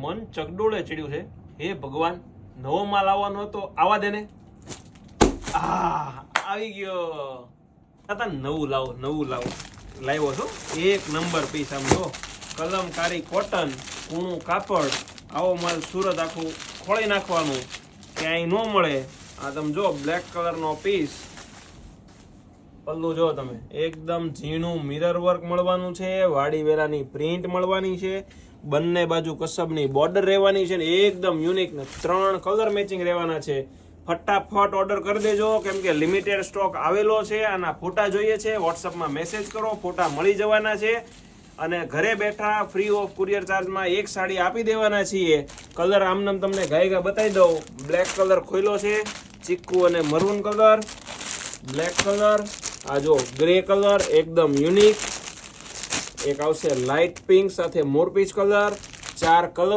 મન ચકડોળે ચડ્યું છે. હે ભગવાન, નવો માલ આવવાનો હતો, આવા દે ને. આવી ગયો. તાતા નવું લાવો. લાવ્યો છો એક નંબર પીસ. આમ જો કલમકારી કોટન, કૂણું કાપડ, આવો માલ સુરત આખું ખોળી નાખવાનું, ક્યાંય ન મળે. આ તમે જો બ્લેક કલરનો પીસ, પલ્લું જો તમે, એકદમ ઝીણું મિરર વર્ક મળવાનું છે, વાડી વેરાની પ્રિન્ટ મળવાની છે, બંને બાજુ કસબની બોર્ડર રહેવાની છે ને એકદમ યુનિક ને 3 કલર મેચિંગ રહેવાના છે. ફટાફટ ઓર્ડર કરી દેજો, કેમ કે લિમિટેડ સ્ટોક આવેલો છે. આના ફોટા જોઈએ છે, વોટ્સઅપમાં મેસેજ કરો, ફોટા મળી જવાના છે. અને ઘરે બેઠા ફ્રી ઓફ કુરિયર ચાર્જમાં એક સાડી આપી દેવાના છીએ. કલર આમનામ તમને ગાયગા બતાવી દઉં. બ્લેક કલર ખોલ્યો છે, ચીકુ અને મરૂન કલર, બ્લેક કલર, આ જો ગ્રે કલર એકદમ યુનિક, એક આવશે લાઇટ પિંક સાથે મોરપીચ કલર, 4 કલર